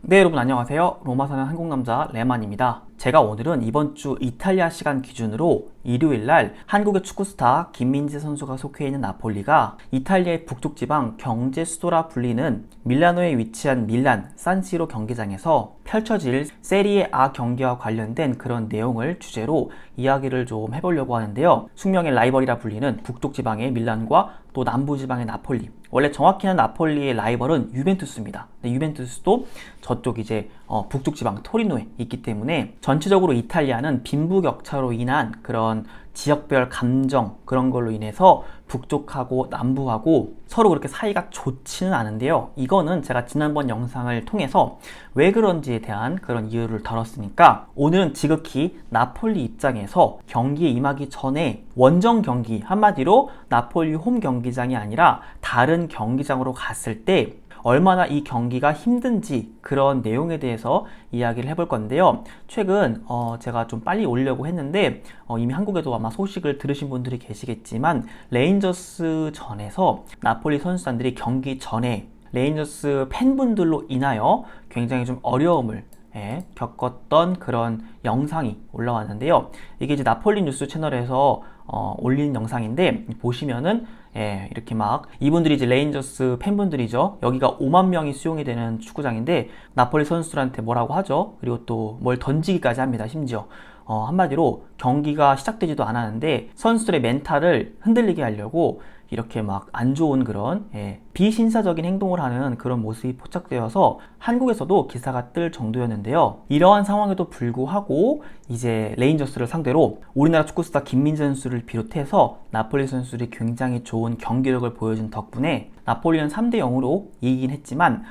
네, 여러분 안녕하세요. 로마 사는 한국 남자 레만입니다. 제가 오늘은 이번 주 이탈리아 시간 기준으로 일요일날 한국의 축구 스타 김민재 선수가 속해 있는 나폴리가 이탈리아의 북쪽 지방 경제 수도라 불리는 밀라노에 위치한 밀란 산시로 경기장에서 펼쳐질 세리에 A 경기와 관련된 그런 내용을 주제로 이야기를 좀 해보려고 하는데요. 숙명의 라이벌이라 불리는 북쪽 지방의 밀란과 또 남부 지방의 나폴리. 원래 정확히는 나폴리의 라이벌은 유벤투스입니다. 유벤투스도 저쪽 이제 북쪽 지방 토리노에 있기 때문에 전체적으로 이탈리아는 빈부격차로 인한 그런 지역별 감정 그런 걸로 인해서 북쪽하고 남부하고 서로 그렇게 사이가 좋지는 않은데요. 이거는 제가 지난번 영상을 통해서 왜 그런지에 대한 그런 이유를 다뤘으니까 오늘은 지극히 나폴리 입장에서 경기에 임하기 전에 원정 경기, 한마디로 나폴리 홈 경기장이 아니라 다른 경기장으로 갔을 때 얼마나 이 경기가 힘든지 그런 내용에 대해서 이야기를 해볼 건데요. 최근 제가 좀 빨리 올리려고 했는데 이미 한국에도 아마 소식을 들으신 분들이 계시겠지만 레인저스 전에서 나폴리 선수단들이 경기 전에 레인저스 팬분들로 인하여 굉장히 좀 어려움을 겪었던 그런 영상이 올라왔는데요. 이게 이제 나폴리 뉴스 채널에서 올린 영상인데 보시면은 이렇게 막 이분들이 이제 레인저스 팬분들이죠. 여기가 5만 명이 수용이 되는 축구장인데 나폴리 선수들한테 뭐라고 하죠. 그리고 또 뭘 던지기까지 합니다. 심지어 한마디로 경기가 시작되지도 않았는데 선수들의 멘탈을 흔들리게 하려고 이렇게 막 안 좋은 그런 비신사적인 행동을 하는 그런 모습이 포착되어서 한국에서도 기사가 뜰 정도였는데요. 이러한 상황에도 불구하고 이제 레인저스를 상대로 우리나라 축구스타 김민재 선수를 비롯해서 나폴리 선수들이 굉장히 좋은 경기력을 보여준 덕분에 나폴리는 3대 0으로 이기긴 했지만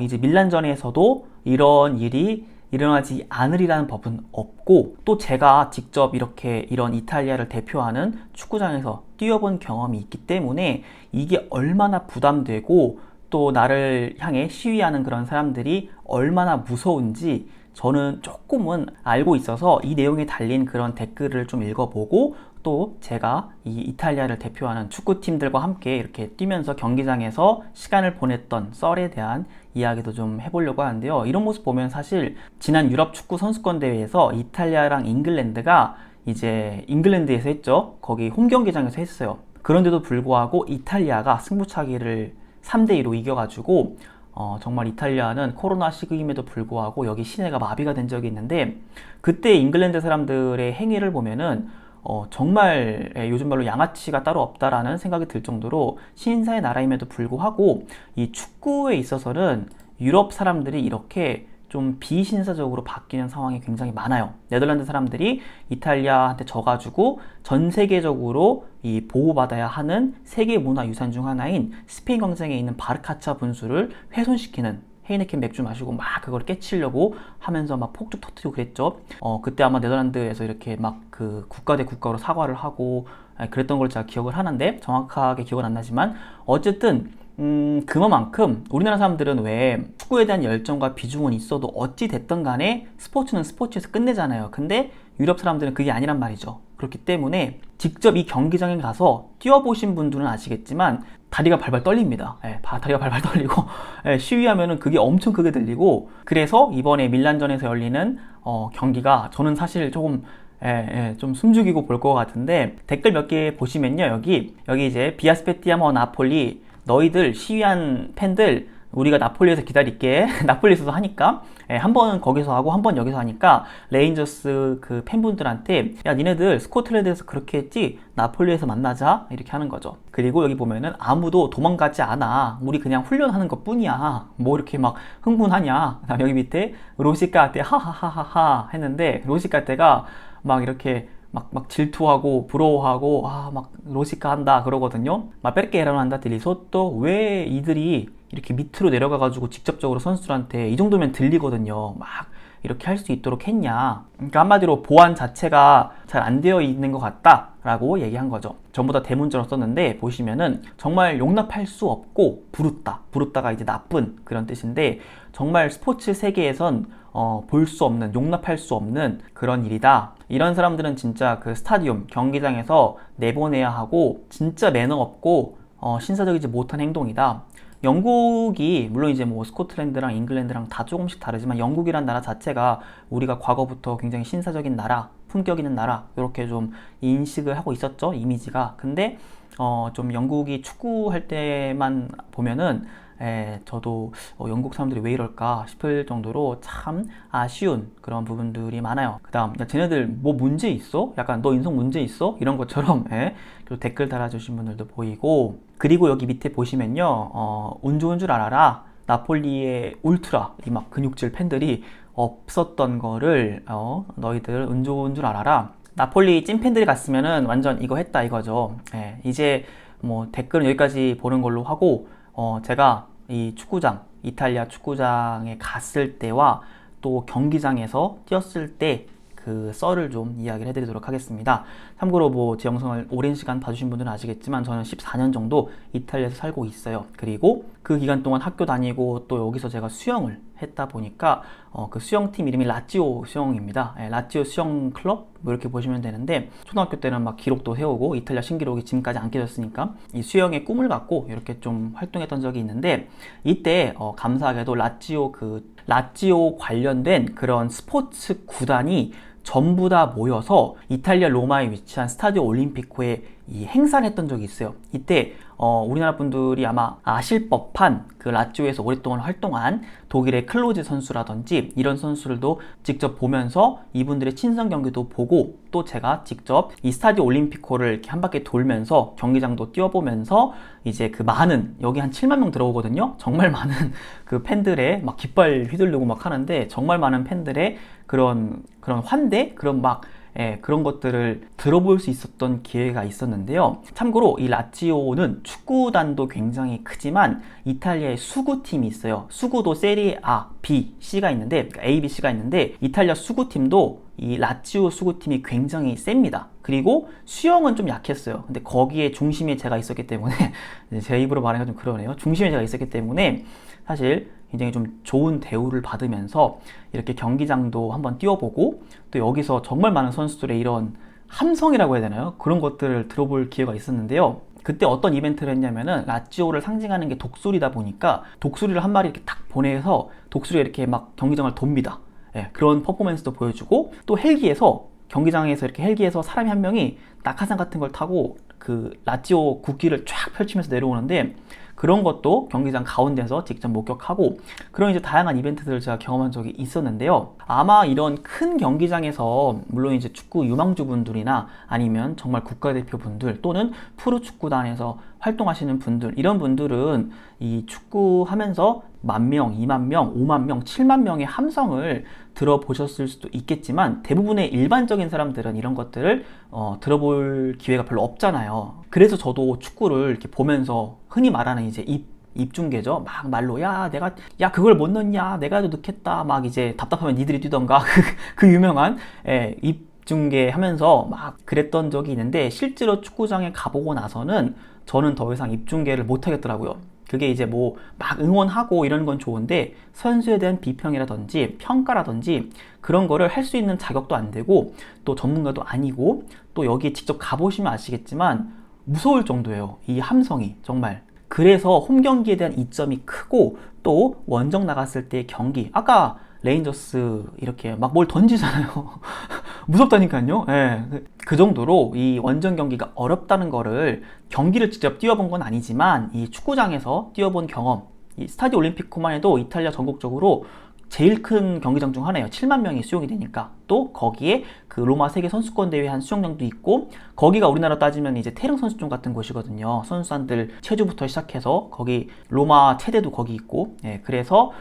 이제 밀란전에서도 이런 일이 일어나지 않으리라는 법은 없고 또 제가 직접 이렇게 이런 이탈리아를 대표하는 축구장에서 뛰어본 경험이 있기 때문에 이게 얼마나 부담되고 또 나를 향해 시위하는 그런 사람들이 얼마나 무서운지 저는 조금은 알고 있어서 이 내용에 달린 그런 댓글을 좀 읽어보고 또 제가 이 이탈리아를 대표하는 축구팀들과 함께 이렇게 뛰면서 경기장에서 시간을 보냈던 썰에 대한 이야기도 좀 해보려고 하는데요. 이런 모습 보면 사실 지난 유럽 축구 선수권 대회에서 이탈리아랑 잉글랜드가 이제 잉글랜드에서 했죠. 거기 홈 경기장에서 했어요. 그런데도 불구하고 이탈리아가 승부차기를 3대2로 이겨가지고 정말 이탈리아는 코로나 시기임에도 불구하고 여기 시내가 마비가 된 적이 있는데 그때 잉글랜드 사람들의 행위를 보면은 정말 요즘 말로 양아치가 따로 없다라는 생각이 들 정도로 신사의 나라임에도 불구하고 이 축구에 있어서는 유럽 사람들이 이렇게 좀 비신사적으로 바뀌는 상황이 굉장히 많아요. 네덜란드 사람들이 이탈리아한테 져가지고 전 세계적으로 이 보호받아야 하는 세계문화유산 중 하나인 스페인 광장에 있는 바르카차 분수를 훼손시키는 헤이네켄 맥주 마시고 막 그걸 깨치려고 하면서 막 폭죽 터뜨리고 그랬죠. 그때 아마 네덜란드에서 이렇게 막 그 국가 대 국가로 사과를 하고 그랬던 걸 제가 기억을 하는데 정확하게 기억은 안 나지만 어쨌든 그만큼 우리나라 사람들은 왜 축구에 대한 열정과 비중은 있어도 어찌 됐든 간에 스포츠는 스포츠에서 끝내잖아요. 근데 유럽 사람들은 그게 아니란 말이죠. 그렇기 때문에 직접 이 경기장에 가서 뛰어보신 분들은 아시겠지만 다리가 발발 떨립니다. 다리가 발발 떨리고 시위하면은 그게 엄청 크게 들리고 그래서 이번에 밀란전에서 열리는 경기가 저는 사실 조금 좀 숨죽이고 볼 것 같은데 댓글 몇 개 보시면요. 여기 이제 비아스페티아모 나폴리 너희들 시위한 팬들 우리가 나폴리에서 기다릴게. 나폴리에서도 하니까 한 번은 거기서 하고 한 번 여기서 하니까 레인저스 그 팬분들한테 야 니네들 스코틀랜드에서 그렇게 했지 나폴리에서 만나자 이렇게 하는 거죠. 그리고 여기 보면은 아무도 도망가지 않아. 우리 그냥 훈련하는 것 뿐이야. 뭐 이렇게 막 흥분하냐. 여기 밑에 로시카테 하하하하하 했는데 로시카테가 막 이렇게 막 질투하고 부러워하고 막 로시카 한다 그러거든요. 막 perché erano andati lì sotto 왜 이들이 이렇게 밑으로 내려가가지고 직접적으로 선수들한테 이 정도면 들리거든요. 막 이렇게 할 수 있도록 했냐. 그러니까 한마디로 보안 자체가 잘 안 되어 있는 것 같다 라고 얘기한 거죠. 전부 다 대문자로 썼는데 보시면은 정말 용납할 수 없고 부르다가 이제 나쁜 그런 뜻인데 정말 스포츠 세계에선 볼 수 없는 용납할 수 없는 그런 일이다. 이런 사람들은 진짜 그 스타디움 경기장에서 내보내야 하고 진짜 매너 없고 신사적이지 못한 행동이다. 영국이 물론 이제 뭐 스코틀랜드랑 잉글랜드랑 다 조금씩 다르지만 영국이란 나라 자체가 우리가 과거부터 굉장히 신사적인 나라, 품격 있는 나라 이렇게 좀 인식을 하고 있었죠, 이미지가. 근데 좀 영국이 축구할 때만 보면은 저도 영국 사람들이 왜 이럴까 싶을 정도로 참 아쉬운 그런 부분들이 많아요. 그 다음, 야, 쟤네들 뭐 문제 있어? 약간 너 인성 문제 있어? 이런 것처럼 그리고 댓글 달아주신 분들도 보이고, 그리고 여기 밑에 보시면요, 운 좋은 줄 알아라. 나폴리의 울트라, 이 막 근육질 팬들이 없었던 거를 너희들 운 좋은 줄 알아라. 나폴리 찐팬들이 갔으면은 완전 이거 했다 이거죠. 이제 뭐 댓글은 여기까지 보는 걸로 하고, 제가 이 축구장, 이탈리아 축구장에 갔을 때와 또 경기장에서 뛰었을 때 그 썰을 좀 이야기를 해드리도록 하겠습니다. 참고로 뭐 제 영상을 오랜 시간 봐주신 분들은 아시겠지만 저는 14년 정도 이탈리아에서 살고 있어요. 그리고 그 기간 동안 학교 다니고 또 여기서 제가 수영을 했다 보니까 그 수영팀 이름이 라찌오 수영입니다. 라찌오 수영 클럽 뭐 이렇게 보시면 되는데, 초등학교 때는 막 기록도 세우고 이탈리아 신기록이 지금까지 안 깨졌으니까 이 수영의 꿈을 갖고 이렇게 좀 활동했던 적이 있는데, 이때 감사하게도 라찌오 관련된 그런 스포츠 구단이 전부 다 모여서 이탈리아 로마에 위치한 스타디오 올림피코에 이 행사를 했던 적이 있어요. 이때 우리나라 분들이 아마 아실 법한 그 라찌오에서 오랫동안 활동한 독일의 클로즈 선수라든지 이런 선수들도 직접 보면서 이분들의 친선 경기도 보고, 또 제가 직접 이 스타디오 올림피코를 이렇게 한 바퀴 돌면서 경기장도 뛰어보면서 이제 그 많은, 여기 한 7만 명 들어오거든요. 정말 많은 그 팬들의 막 깃발 휘두르고 막 하는데, 정말 많은 팬들의 그런 환대, 그런 것들을 들어볼 수 있었던 기회가 있었는데요. 참고로 이 라찌오는 축구단도 굉장히 크지만 이탈리아의 수구팀이 있어요. 수구도 세리에 A, B, C가 있는데, 그러니까 A, B, C가 있는데, 이탈리아 수구팀도 이 라찌오 수구팀이 굉장히 셉니다. 그리고 수영은 좀 약했어요. 근데 거기에 중심에 제가 있었기 때문에 제 입으로 말하기가 좀 그러네요. 중심에 제가 있었기 때문에 사실 굉장히 좀 좋은 대우를 받으면서 이렇게 경기장도 한번 뛰어보고, 또 여기서 정말 많은 선수들의 이런 함성이라고 해야 되나요? 그런 것들을 들어볼 기회가 있었는데요. 그때 어떤 이벤트를 했냐면은, 라찌오를 상징하는 게 독수리다 보니까 독수리를 한 마리 이렇게 딱 보내서 독수리가 이렇게 막 경기장을 돕니다. 그런 퍼포먼스도 보여주고, 또 헬기에서, 경기장에서 이렇게 헬기에서 사람이 한 명이 낙하산 같은 걸 타고 그 라찌오 국기를 쫙 펼치면서 내려오는데, 그런 것도 경기장 가운데서 직접 목격하고, 그런 이제 다양한 이벤트들을 제가 경험한 적이 있었는데요. 아마 이런 큰 경기장에서 물론 이제 축구 유망주분들이나 아니면 정말 국가대표분들 또는 프로축구단에서 활동하시는 분들, 이런 분들은 이 축구하면서 10,000명, 20,000명, 50,000명, 70,000명의 함성을 들어보셨을 수도 있겠지만, 대부분의 일반적인 사람들은 이런 것들을 들어볼 기회가 별로 없잖아요. 그래서 저도 축구를 이렇게 보면서 흔히 말하는 이제 입중계죠. 막 말로 야 그걸 못 넣냐, 내가 해도 넣겠다, 막 이제 답답하면 니들이 뛰던가 그 유명한 입중계 하면서 막 그랬던 적이 있는데, 실제로 축구장에 가보고 나서는 저는 더 이상 입중계를 못 하겠더라고요. 그게 이제 뭐 막 응원하고 이런 건 좋은데, 선수에 대한 비평이라든지 평가라든지 그런 거를 할 수 있는 자격도 안 되고, 또 전문가도 아니고, 또 여기 직접 가보시면 아시겠지만 무서울 정도예요, 이 함성이 정말. 그래서 홈 경기에 대한 이점이 크고, 또 원정 나갔을 때 경기, 아까 레인저스 이렇게 막 뭘 던지잖아요. 무섭다니까요. 그 정도로 이 원정 경기가 어렵다는 거를, 경기를 직접 뛰어본 건 아니지만 이 축구장에서 뛰어본 경험, 이 스타디오 올림피코만 해도 이탈리아 전국적으로 제일 큰 경기장 중 하나예요. 7만 명이 수용이 되니까. 또 거기에 그 로마 세계 선수권 대회 한 수영장도 있고, 거기가 우리나라 따지면 이제 태릉 선수촌 같은 곳이거든요. 선수단들 체조부터 시작해서 거기 로마 체대도 거기 있고, 그래서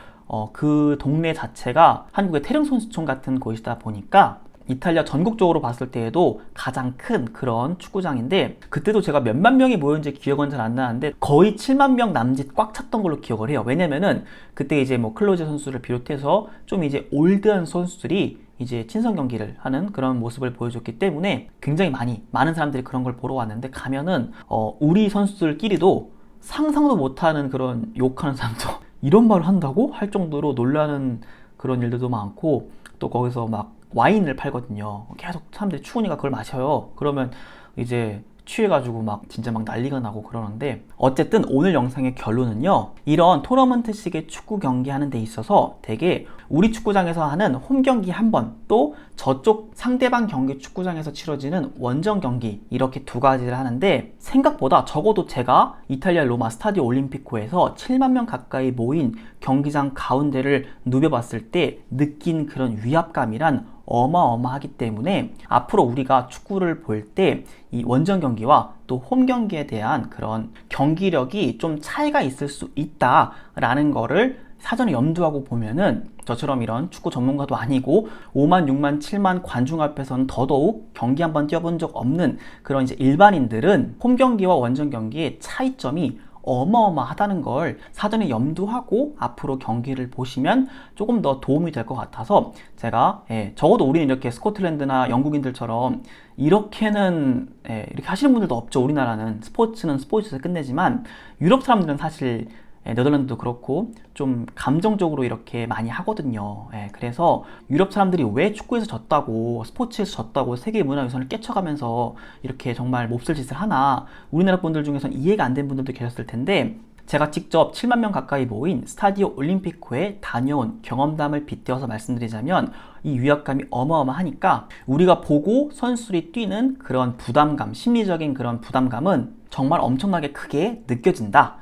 그 동네 자체가 한국의 태릉 선수촌 같은 곳이다 보니까 이탈리아 전국적으로 봤을 때에도 가장 큰 그런 축구장인데, 그때도 제가 몇만 명이 모였는지 기억은 잘 안 나는데 거의 7만 명 남짓 꽉 찼던 걸로 기억을 해요. 왜냐면은 그때 이제 뭐 클로제 선수를 비롯해서 좀 이제 올드한 선수들이 이제 친선 경기를 하는 그런 모습을 보여줬기 때문에 굉장히 많은 사람들이 그런 걸 보러 왔는데, 가면은 우리 선수들끼리도 상상도 못하는 그런 욕하는 사람도 이런 말을 한다고 할 정도로 놀라는 그런 일들도 많고, 또 거기서 막 와인을 팔거든요. 계속 사람들이 추우니까 그걸 마셔요. 그러면 이제 취해가지고 막 진짜 막 난리가 나고 그러는데, 어쨌든 오늘 영상의 결론은요, 이런 토너먼트식의 축구 경기 하는 데 있어서 되게 우리 축구장에서 하는 홈 경기 한 번, 또 저쪽 상대방 경기 축구장에서 치러지는 원정 경기, 이렇게 두 가지를 하는데, 생각보다 적어도 제가 이탈리아 로마 스타디오 올림피코에서 7만 명 가까이 모인 경기장 가운데를 누벼봤을 때 느낀 그런 위압감이란 어마어마하기 때문에, 앞으로 우리가 축구를 볼 때 이 원정 경기와 또 홈 경기에 대한 그런 경기력이 좀 차이가 있을 수 있다라는 거를 사전에 염두하고 보면은, 저처럼 이런 축구 전문가도 아니고 5만, 6만, 7만 관중 앞에서는 더더욱 경기 한번 뛰어본 적 없는 그런 이제 일반인들은 홈 경기와 원정 경기의 차이점이 어마어마하다는 걸 사전에 염두하고 앞으로 경기를 보시면 조금 더 도움이 될 것 같아서, 제가 적어도 우리는 이렇게 스코틀랜드나 영국인들처럼 이렇게는 이렇게 하시는 분들도 없죠. 우리나라는 스포츠는 스포츠에서 끝내지만, 유럽 사람들은 사실 네덜란드도 그렇고 좀 감정적으로 이렇게 많이 하거든요. 그래서 유럽 사람들이 왜 축구에서 졌다고, 스포츠에서 졌다고 세계 문화유산을 깨쳐가면서 이렇게 정말 몹쓸 짓을 하나, 우리나라 분들 중에서는 이해가 안 된 분들도 계셨을 텐데, 제가 직접 7만 명 가까이 모인 스타디오 올림피코에 다녀온 경험담을 빗대어서 말씀드리자면, 이 위압감이 어마어마하니까 우리가 보고 선수들이 뛰는 그런 부담감, 심리적인 그런 부담감은 정말 엄청나게 크게 느껴진다.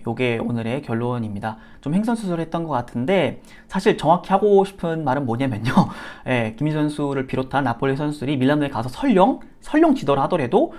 요게 오늘의 결론입니다. 좀 횡설수설했던 것 같은데, 사실 정확히 하고 싶은 말은 뭐냐면요, 김민재 선수를 비롯한 나폴리 선수들이 밀라노에 가서 설령 지더라 하더라도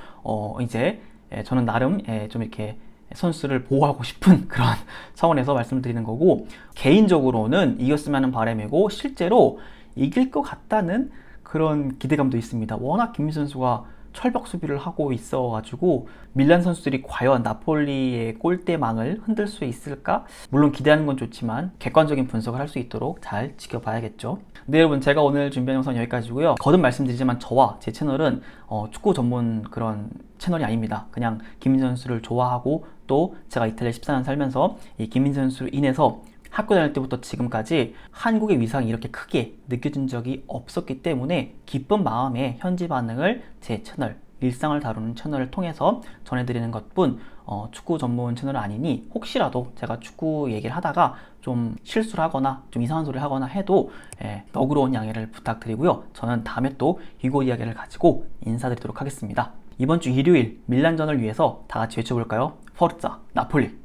이제 저는 나름 좀 이렇게 선수를 보호하고 싶은 그런 차원에서 말씀을 드리는 거고, 개인적으로는 이겼으면 하는 바람이고 실제로 이길 것 같다는 그런 기대감도 있습니다. 워낙 김민재 선수가 철벽 수비를 하고 있어가지고 밀란 선수들이 과연 나폴리의 골대망을 흔들 수 있을까? 물론 기대하는 건 좋지만 객관적인 분석을 할 수 있도록 잘 지켜봐야겠죠. 네, 여러분, 제가 오늘 준비한 영상 여기까지고요. 거듭 말씀드리지만 저와 제 채널은 축구 전문 그런 채널이 아닙니다. 그냥 김민재 선수를 좋아하고, 또 제가 이탈리아 14년 살면서 이 김민재 선수로 인해서 학교 다닐 때부터 지금까지 한국의 위상이 이렇게 크게 느껴진 적이 없었기 때문에 기쁜 마음에 현지 반응을 제 채널, 일상을 다루는 채널을 통해서 전해드리는 것뿐, 축구 전문 채널은 아니니 혹시라도 제가 축구 얘기를 하다가 좀 실수를 하거나 좀 이상한 소리를 하거나 해도 너그러운 양해를 부탁드리고요. 저는 다음에 또 이거 이야기를 가지고 인사드리도록 하겠습니다. 이번 주 일요일 밀란전을 위해서 다 같이 외쳐볼까요? 포르자 나폴리!